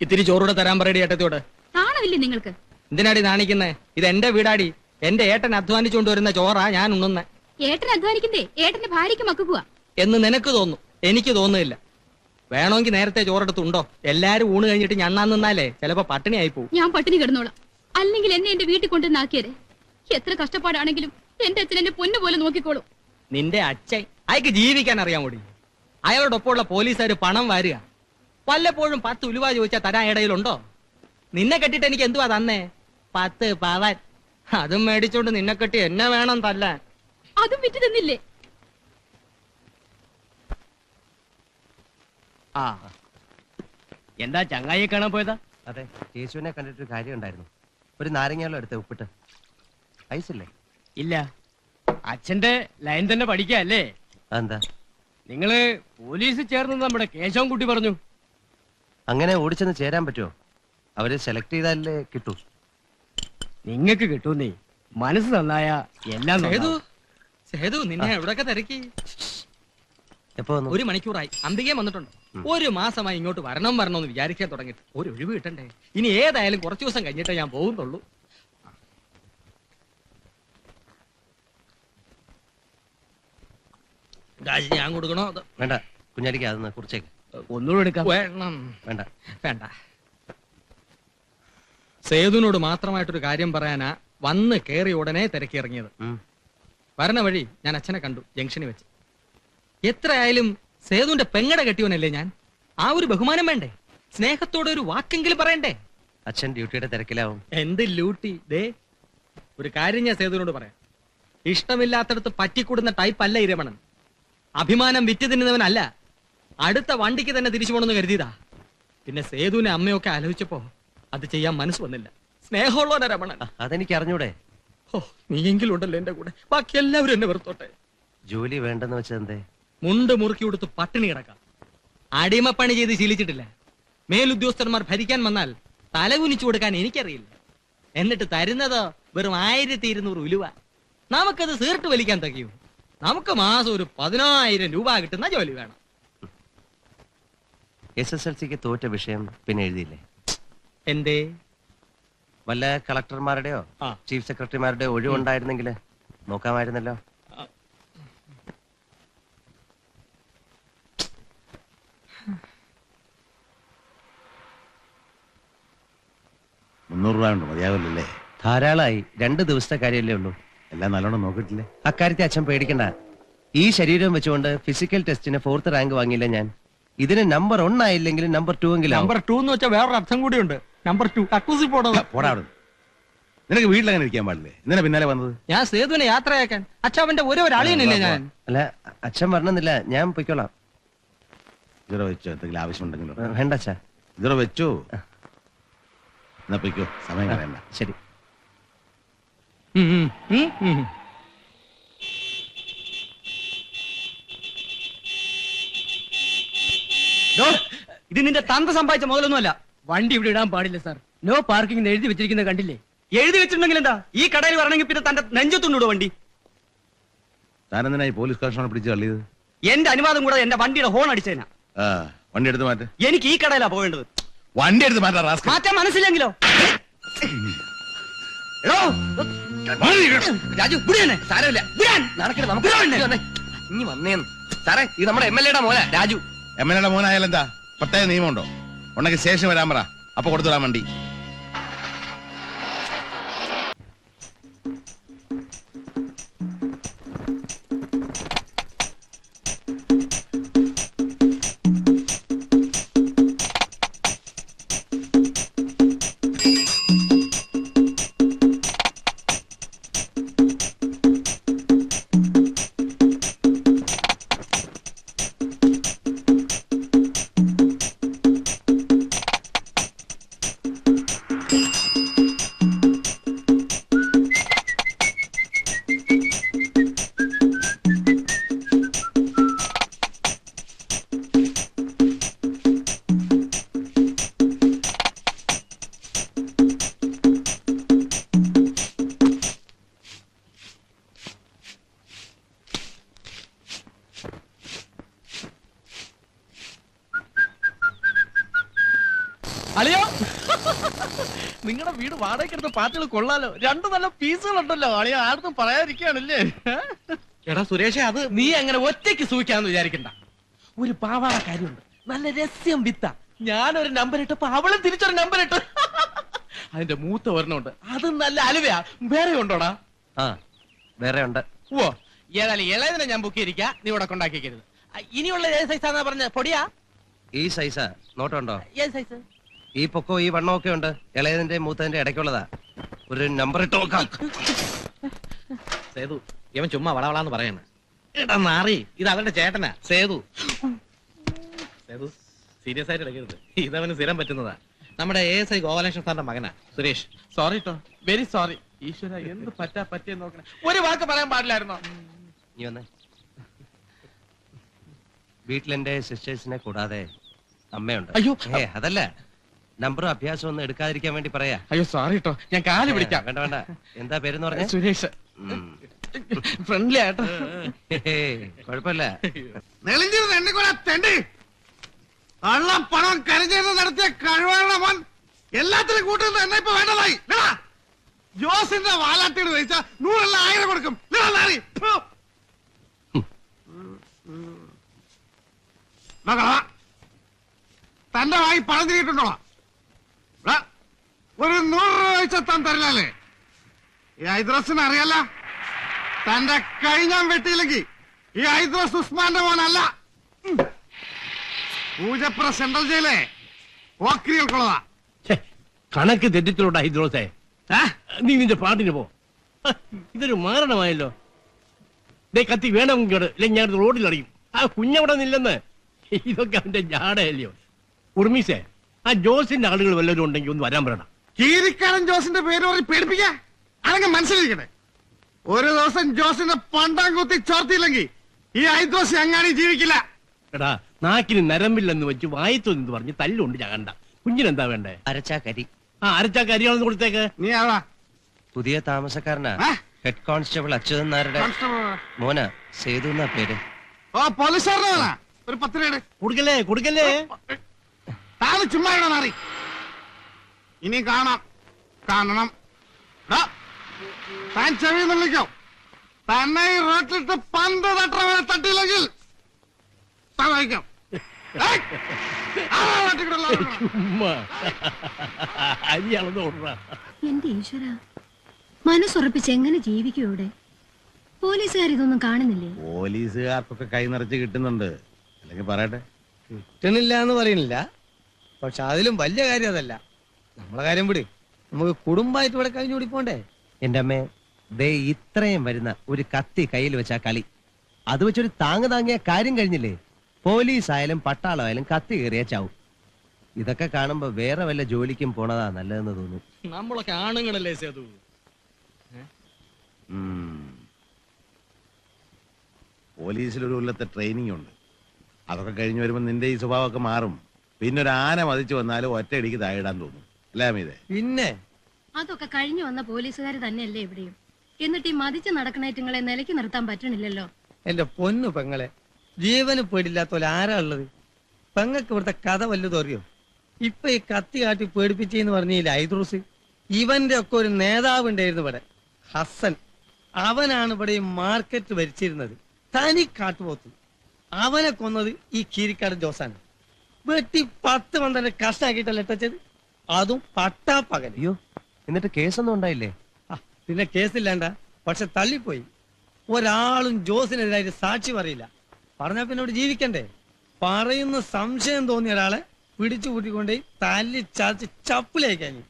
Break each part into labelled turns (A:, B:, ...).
A: ഇത്തിരി ചോറൂടെ തരാൻ പറയടി ഏട്ടത്തിയോട്.
B: നാണമില്ലേ നിങ്ങൾക്ക്?
A: എന്തിനാടി നാണിക്കുന്നേ? ഇത് എന്റെ വീടാടി. എന്റെ ഏട്ടൻ അധ്വാനിച്ചുകൊണ്ട് വരുന്ന ചോറാ ഞാൻ ഉണ്ണുന്നേ.
B: ഏട്ടൻ അധ്വാനിക്കുന്നേ ഏട്ടന്റെ ഭാര്യയ്ക്ക് മക്കുക
A: എന്ന് നിനക്ക് തോന്നും, എനിക്ക് തോന്നുന്നില്ല. വേണമെങ്കിൽ നേരത്തെ ചോറെടുത്തുണ്ടോ? എല്ലാരും ഊണ് കഴിഞ്ഞിട്ട് ഞണ്ണാൻ നിന്നാലേ ചിലപ്പോ പട്ടിണി ആയി പോകും.
B: ഞാൻ പട്ടിണി കിടന്നോളാം. അല്ലെങ്കിൽ എന്നെ എന്റെ വീട്ടിൽ കൊണ്ടുവന്നാക്കിയരെ. എത്ര കഷ്ടപ്പാടാണെങ്കിലും എന്റെ അച്ഛൻ എന്നെ പൊന്നുപോലെ നോക്കിക്കോളും.
A: നിന്റെ അച്ഛൻ അയക്ക് ജീവിക്കാൻ അറിയാൻ കൂടി. അയാളോടൊപ്പമുള്ള പോലീസുകാർ പണം വാരുക. വല്ലപ്പോഴും 10 ഉലുവ ചോദിച്ചാൽ തരാൻ ഇടയിലുണ്ടോ? നിന്നെ കെട്ടിട്ട് എനിക്ക് എന്തുവാ തന്നേ? 10 പവൻ. അതും മേടിച്ചോണ്ട് നിന്നെ കെട്ടി എന്നെ വേണം തല്ലാൻ.
B: അതും വിറ്റ് തന്നില്ലേ?
C: ആ എന്താ ചങ്ങായിയെ കാണാൻ പോയതാ?
D: അതെ, യേശുവിനെ കണ്ടിട്ടൊരു കാര്യം ഉണ്ടായിരുന്നു. ഒരു നാരങ്ങാലോ എടുത്ത് ഉപ്പിട്ട്. ഐസില്ലേ?
C: ഇല്ല, അച്ഛന്റെ ലൈൻ തന്നെ പഠിക്കല്ലേ?
D: അതെന്താ?
C: നിങ്ങള് പോലീസ് ചേർന്ന് നമ്മുടെ കേശവൻകുട്ടി പറഞ്ഞു.
D: അങ്ങനെ ഓടിച്ചെന്ന് ചേരാൻ പറ്റുമോ? അവര് സെലക്ട് ചെയ്താലേ കിട്ടൂ.
C: നിങ്ങക്ക് കിട്ടൂന്നേ. മനസ്സ് നന്നായ എല്ലാം നന്നാവും.
A: സേതു നിന്നെ എവിടൊക്കെ തിരക്കി?
D: എപ്പോ വന്നു?
A: 1 മണിക്കൂറായി. അംബികയും വന്നിട്ടുണ്ട്. 1 മാസമായി ഇങ്ങോട്ട് വരണമെന്ന് വിചാരിക്കാൻ തുടങ്ങിയിട്ട്. ഒരു ഒഴിവ് കിട്ടണ്ടേ? ഇനി ഏതായാലും കുറച്ചു ദിവസം കഴിഞ്ഞിട്ടേ ഞാൻ പോകുന്നുള്ളൂ. ഞാൻ കൊടുക്കണോ?
D: വേണ്ട, കുഞ്ഞാലിക്ക് അതൊന്ന് കുറിച്ചേക്ക്.
C: ഒന്നുകൂടെ എടുക്കാം.
A: വേണം.
D: വേണ്ട
A: വേണ്ട. സേതുവിനോട് മാത്രമായിട്ടൊരു കാര്യം പറയാനാ വന്ന് കേറി ഉടനെ തിരക്കിറങ്ങിയത്. വരണ വഴി ഞാൻ അച്ഛനെ കണ്ടു ജംഗ്ഷനിൽ വെച്ച്. എത്രയായാലും സേതുവിന്റെ പെങ്ങടെ കെട്ടിയവനല്ലേ ഞാൻ. ആ ഒരു ബഹുമാനം വേണ്ടേ? സ്നേഹത്തോടെ ഒരു വാക്കെങ്കിലും പറയണ്ടേ?
D: അച്ഛൻ ഡ്യൂട്ടിയുടെ തിരക്കിലാവും.
A: എന്ത് ലൂട്ടി? ദേ ഒരു കാര്യം ഞാൻ സേതുവിനോട് പറയാം. ഇഷ്ടമില്ലാത്തടത്ത് പറ്റിക്കൂടുന്ന ടൈപ്പ് അല്ല ഇരമണൻ. അഭിമാനം വിറ്റ് തിന്നുന്നവനല്ല. അടുത്ത വണ്ടിക്ക് തന്നെ തിരിച്ചു പോകണമെന്ന് കരുതിയതാ. പിന്നെ സേതുവിനെ അമ്മയൊക്കെ ആലോചിച്ചപ്പോ അത് ചെയ്യാൻ മനസ്സ് വന്നില്ല. സ്നേഹമുള്ളവനാ രമണൻ.
D: അതെനിക്ക് അറിഞ്ഞൂടെ?
A: ഓ, നീയെങ്കിലും ഉണ്ടല്ലോ എന്റെ കൂടെ. ബാക്കി എല്ലാവരും എന്നെ വെറുത്തോട്ടെ.
D: ജോലി വേണ്ടെന്ന് വെച്ചത് എന്തേ?
A: മുണ്ട് മുറുക്കി കൊടുത്ത് പട്ടിണി കിടക്കാം. അടിമപ്പണി ചെയ്ത് ശീലിച്ചിട്ടില്ല. മേലുദ്യോഗസ്ഥന്മാർ ഭരിക്കാൻ വന്നാൽ തലകുനിച്ചു കൊടുക്കാൻ എനിക്കറിയില്ല. എന്നിട്ട് തരുന്നതോ വെറും 1200 ഉലുവ. നമുക്കത് സീർട്ട് വലിക്കാൻ തകയൂ? നമുക്ക് മാസം ഒരു 10,000 രൂപ കിട്ടുന്ന ജോലി വേണം.
D: SSLCക്ക് തോറ്റ വിഷയം പിന്നെ എഴുതിയില്ലേ?
A: എന്തേ?
D: വല്ല കളക്ടർമാരുടെയോ ചീഫ് സെക്രട്ടറിമാരുടെയോ ഒഴിവുണ്ടായിരുന്നെങ്കിൽ നോക്കാമായിരുന്നല്ലോ.
E: $300 മതിയാവില്ലല്ലേ?
D: ധാരാളമായി. 2 ദിവസത്തെ കാര്യമല്ലേ ഉള്ളൂ.
E: എല്ലാം നല്ലോണം നോക്കിയിട്ടില്ലേ?
D: അക്കാര്യത്തെ അച്ഛൻ പേടിക്കണ്ട. ഈ ശരീരം വെച്ചുകൊണ്ട് ഫിസിക്കൽ ടെസ്റ്റിന് 4th റാങ്ക് വാങ്ങിയില്ല ഞാൻ. ഇതിന് നമ്പർ 1 ആയില്ലെങ്കിലും നമ്പർ 2 എങ്കിലും.
A: നമ്പർ 2 എന്ന് വെച്ചാൽ വേറൊരു അർത്ഥം കൂടിയുണ്ട്. നമ്പർ 2 അക്കൂസി പോടാ.
E: നിനക്ക് വീട്ടിലങ്ങനെ ഇരിക്കാൻ പാടില്ലേ? ഇന്നലെ പിന്നാലെ വന്നത്?
A: ഞാൻ സേതുവിനെ യാത്രയാക്കാൻ. അച്ഛാവന്റെ ഒരേ ഒരാളിയനല്ലേ ഞാൻ.
D: അല്ല, അച്ഛൻ പറഞ്ഞില്ല, ഞാൻ പൊയ്ക്കോളാം.
E: ഇതോ വെച്ചോ, എന്തെങ്കിലും ആവശ്യമുണ്ടെങ്കിലോ?
D: വേണ്ട അച്ഛാ.
E: ഇതോ വെച്ചോ, എന്നാ പൊയ്ക്കോ, സമയം കളയണ്ട.
D: ശരി.
A: ഇത് നിന്റെ തന്ത സമ്പാദിച്ച മുതലൊന്നുമല്ല.
C: വണ്ടി ഇവിടെ ഇടാൻ പാടില്ല സാർ. നോ പാർക്കിംഗ് എഴുതി വെച്ചിരിക്കുന്നത് കണ്ടില്ലേ?
A: എഴുതി വെച്ചിട്ടുണ്ടെങ്കിൽ എന്താ? ഈ കടയിൽ വരണമെങ്കിൽ പിന്നെ തന്റെ നെഞ്ചത്തുണ്ടോ വണ്ടി?
E: താനെന്തിനായി പോലീസ് കളക്ഷനെ പിടിച്ച് തള്ളിയത്?
A: എന്റെ അനുവാദം കൂടാതെ എന്റെ വണ്ടിയുടെ ഹോൺ അടിച്ചേനാ.
E: വണ്ടി എടുത്ത് മാറ്റ.
A: എനിക്ക് ഈ കടയിലാ പോകേണ്ടത്.
E: വണ്ടി എടുത്ത് മാറ്റാ.
A: മാറ്റാൻ മനസ്സിലെങ്കിലോ?
D: രാജു സാരമില്ല, ഇനി വന്നേന്ന് സാറേ. ഇത് നമ്മുടെ MLA യുടെ മോനാ രാജു.
E: MLA യുടെ മോനായാലെന്താ? പ്രത്യേക നിയമമുണ്ടോ? ഉണ്ടെങ്കിൽ സ്റ്റേഷൻ വരാൻ പറ, അപ്പൊ കൊടുത്തുടാൻ വണ്ടി.
C: അളിയോ നിങ്ങളുടെ വീട് വാടകയ്ക്കെടുത്ത പാട്ടുകൾ കൊള്ളാലോ. 2 നല്ല പീസുകളുണ്ടല്ലോ. അളിയോ ആർക്കും പറയാതിരിക്കുകയാണല്ലേ.
A: എടാ സുരേഷ്, അത്
C: നീ അങ്ങനെ ഒറ്റയ്ക്ക് സൂക്ഷിക്കാന്ന് വിചാരിക്കണ്ട. ഒരു പാവാട കാര്യമുണ്ട്, നല്ല രസ്യം വിത്ത. ഞാനൊരു നമ്പർ ഇട്ടപ്പോ അവളും തിരിച്ചൊരു നമ്പർ ഇട്ടു. അതിന്റെ മൂത്ത ഒരെണ്ണമുണ്ട്, അത് നല്ല അലുവയാ. വേറെ ഉണ്ടോടാ?
D: ആ വേറെ ഉണ്ട്.
C: ഓ ഏതായാലും ഇളയതിനെ ഞാൻ ബുക്ക് ചെയ്തിരിക്കാ. നീ ഇവിടെ കൊണ്ടാക്കിക്കരുത്. ഇനിയുള്ള ഏത് സൈസാന്നാ പറഞ്ഞ? പൊടിയാ?
D: ഈ സൈസാ നോട്ടുണ്ടോ?
C: ഏത് സൈസ്?
D: ഈ പൊക്കോ ഈ വണ്ണോ ഒക്കെ ഉണ്ട്. ഇളയതിന്റെ മൂത്തതിന്റെ ഇടയ്ക്കുള്ളതാ. ഒരു നമ്പർ ഇട്ട് നോക്കാം.
A: സേതു, ഇവൻ ചുമ്മാ വളവളാന്ന് പറയണ. എടാ നാറി, ഇത് അവന്റെ ചേട്ടനാ സേതു. സേതു സീരിയസ് ആയിട്ട് എടുക്കരുത്, ഇതവന് സ്ഥിരം പറ്റുന്നതാ. നമ്മുടെ ASI ഗോപാലകൃഷ്ണൻ സാറിന്റെ മകനാ സുരേഷ്.
C: സോറി കേട്ടോ, വെരി സോറി. ഈശ്വര, എന്ത് പറ്റിയെന്ന് നോക്കണേ. ഒരു വാക്ക് പറയാൻ പാടില്ലായിരുന്നോ?
D: നീ വന്നേ. വീട്ടിലെന്റെ സിസ്റ്റേഴ്സിനെ കൂടാതെ അമ്മയുണ്ട്.
C: അയ്യോ.
D: അതല്ല, നമ്പറും അഭ്യാസം ഒന്നും എടുക്കാതിരിക്കാൻ വേണ്ടി പറയാ.
C: അയ്യോ സോറി കേട്ടോ, ഞാൻ കാല് പിടിക്കാം.
D: വേണ്ട വേണ്ട. എന്താ പേരെന്ന് പറഞ്ഞ?
C: സുരേഷ്. ഫ്രണ്ട്ലി ആട്ടോ.
D: കുഴപ്പമില്ല.
E: നെളിഞ്ഞിരുന്ന് എണ്ണിക്കൊള്ള തെണ്ടി കള്ളപ്പണം കരുതേന്ന് നടത്തിയ കഴിവാണ് മോൻ. എല്ലാത്തിനും കൂട്ടുന്നത് എന്നെ ഇപ്പൊ വേണ്ടതായി. ജോസിന്റെ വാലാട്ടിയോട് ചോദിച്ചാ 100 1000 കൊടുക്കും. തന്റെ വായി പണം തിരിയിട്ടുണ്ടോളാം. ഒരു 100 രൂപ വെച്ചാൽ താൻ തരില്ലേ? ഈ ഹൈദ്രസിന് അറിയാല, തന്റെ കൈ ഞാൻ വെട്ടിയില്ലെങ്കിൽ ഈ ഹൈദ്രസ് ഉസ്മാന്റെ മോനല്ല. പൂജപ്പുറ സെൻട്രൽ ജയിലെ ഓക്രികൾക്കുള്ളതാ.
C: കണക്ക് തെറ്റിച്ചിലോട്ടാ ഹൈദ്രോസേ. നീ നിന്റെ പാട്ടിന് പോ. ഇതൊരു മാരണമായല്ലോ. ദേ കത്തി വേണമെങ്കിൽ ഞാൻ റോഡിൽ അറിയും. ആ കുഞ്ഞവിടെ നില്ലെന്ന്. ഇതൊക്കെ അവന്റെ ജാടയല്ലയോ. ഉർമീസേ, ആ ജോസിന്റെ ആളുകൾ വല്ലവരും ഉണ്ടെങ്കിൽ ഒന്ന് വരാൻ പറയണം.
E: കീരിക്കാരൻ ജോസിന്റെ പേര് പറഞ്ഞ് പേടിപ്പിക്ക. അതെങ്കിൽ മനസ്സിലിരിക്കട്ടെ, ഒരു ദിവസം ജോസിന്റെ പണ്ടാം കുത്തി ചോർത്തിയില്ലെങ്കിൽ ഈ ഹൈദ്രോസ് അങ്ങാടി ജീവിക്കില്ല.
C: എടാ, നാക്കിന് നരമ്പില്ലെന്ന് വെച്ച് വായത്തൊന്ന് പറഞ്ഞ് തല്ലുകൊണ്ട് ചാകണ്ട. കുഞ്ഞിനെന്താ വേണ്ടേ?
D: അരച്ചാ കരി.
C: ആ അരച്ചാക്ക് അരിയാണെന്ന് കൊടുത്തേക്ക്.
E: നീ ആവാ
D: പുതിയ താമസക്കാരനാ. ഹെഡ് കോൺസ്റ്റബിൾ അച്യുതൻ നായരുടെ മോന. സേതു എന്നാ പേര്.
E: ഓ പോലീസുകാരനാ. ഒരു 10 രൂപ
C: കൊടുക്കല്ലേ കൊടുക്കല്ലേ.
E: താന് ചുമ്മാ മാറി. ഇനി കാണണം. താൻ ചെവി വിളിക്കോ. തന്നെ ഈ റോട്ടിലിട്ട് പന്ത് തട്ടവനെ തട്ടിയില്ലെങ്കിൽ താൻ വഹിക്കാം.
C: അരിയാണെന്ന് ഓർമ്മ.
B: എന്റെ ഈശ്വര, മനസ്സുറപ്പിച്ച് എങ്ങനെ ജീവിക്കും ഇവിടെ? പോലീസുകാർ ഇതൊന്നും കാണുന്നില്ലേ?
E: പോലീസുകാർക്കൊക്കെ കൈ നിറച്ച് കിട്ടുന്നുണ്ട്. അല്ലെങ്കിൽ പറയട്ടെ,
F: കിട്ടണില്ല എന്ന് പറയുന്നില്ല. പക്ഷെ അതിലും വലിയ കാര്യം അതല്ല. നമ്മളെ കാര്യം വിട്, നമുക്ക് കുടുംബമായിട്ട് ഇവിടെ കഴിഞ്ഞുകൂടി പോണ്ടേ?
D: എന്റെ അമ്മേ, ദേ ഇത്രയും വരുന്ന ഒരു കത്തി കയ്യിൽ വെച്ചാ കളി. അത് വെച്ചൊരു താങ്ങിയ കാര്യം കഴിഞ്ഞില്ലേ? പോലീസ് ആയാലും പട്ടാളമായാലും കത്തി കയറിയ ചാവും. ഇതൊക്കെ കാണുമ്പോ വേറെ വല്ല ജോലിക്കും പോണതാ നല്ലതെന്ന് തോന്നും.
A: നമ്മളൊക്കെ ആണുങ്ങളല്ലേ സേതു?
E: പോലീസിൽ ഒരു കൊല്ലത്തെ ട്രെയിനിങ് ഉണ്ട്. അതൊക്കെ കഴിഞ്ഞ് വരുമ്പോ നിന്റെ ഈ സ്വഭാവമൊക്കെ മാറും. പിന്നെ ഒരു ആന മതിച്ചു വന്നാലും ഒറ്റയടിക്ക് താഴെയിടാൻ തോന്നും. അല്ലേ അമീതേ?
F: പിന്നെ
B: അതൊക്കെ കഴിഞ്ഞു വന്ന പോലീസുകാർ തന്നെയല്ലേ ഇവിടെയും. എന്നിട്ട് ഈ മതിച്ച് നടക്കണേറ്റുങ്ങളെ നിലയ്ക്ക് നിർത്താൻ പറ്റണില്ലല്ലോ.
F: എന്റെ പൊന്നു പെങ്ങളെ, ജീവന് പേടില്ലാത്ത പോലെ ആരാ ഉള്ളത്? പെങ്ങൾക്ക് ഇവിടുത്തെ കഥ വല്ലതും അറിയോ? ഇപ്പൊ ഈ കത്തി കാട്ടി പേടിപ്പിച്ചെന്ന് പറഞ്ഞില്ല ഹൈദ്രൂസ്. ഇവന്റെ ഒക്കെ ഒരു നേതാവ് ഉണ്ടായിരുന്നു ഇവിടെ, ഹസൻ. അവനാണ് ഇവിടെ ഈ മാർക്കറ്റ് ഭരിച്ചിരുന്നത്. തനി കാട്ടുപോത്ത്. അവനെ കൊന്നത് ഈ കീരിക്കാടൻ ജോസാണ്. വെട്ടി 10 12 കഷ്ടാക്കിയിട്ടല്ലേ ഇട്ടത്. അതും പട്ടാപ്പകൽ.
D: അയ്യോ, എന്നിട്ട് കേസൊന്നും ഉണ്ടായില്ലേ?
F: പിന്നെ കേസില്ലാണ്ട, പക്ഷെ തള്ളിപ്പോയി. ഒരാളും ജോസിനെതിരായിട്ട് സാക്ഷി പറയില്ല. പറഞ്ഞാ പിന്നെ ഇവിടെ ജീവിക്കണ്ടേ? പറയുന്ന സംശയം തോന്നിയ ഒരാളെ പിടിച്ചു കൂട്ടിക്കൊണ്ടേ തല്ലി ചതച്ച് ചപ്പിലേക്കാഞ്ഞു.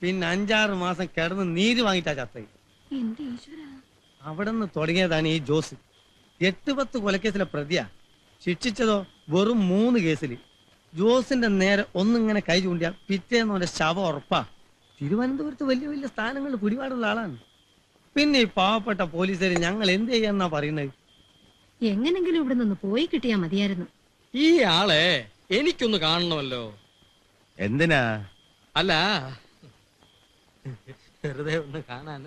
F: പിന്നെ 5-6 മാസം കിടന്ന് നീര് വാങ്ങിട്ടാ ചത്തത്.
B: എന്റെ ഈശ്വര,
F: അവിടെ നിന്ന് തുടങ്ങിയതാണ് ഈ ജോസ്. 8-10 കൊലക്കേസിലെ പ്രതിയാ. ശിക്ഷിച്ചതോ വെറും 3 കേസിൽ. ജോസിന്റെ നേരെ ഒന്നിങ്ങനെ കൈ ചൂണ്ടിയാ പിറ്റേന്ന് അവന്റെ ശവം ഉറപ്പാ. തിരുവനന്തപുരത്ത് വലിയ വലിയ സ്ഥാനങ്ങളിൽ പിടിപാടുള്ള ആളാണ്. പിന്നെ ഈ പാവപ്പെട്ട പോലീസുകാർ ഞങ്ങൾ എന്ത് ചെയ്യാന്നാ പറയുന്നത്?
B: എങ്ങനെങ്കിലും ഇവിടെ നിന്ന് പോയി കിട്ടിയാ മതിയായിരുന്നു.
A: ഈ ആളെ എനിക്കൊന്ന് കാണണമല്ലോ.
E: എന്തിനാ?
A: അല്ല, വെറുതെ ഒന്ന് കാണാൻ.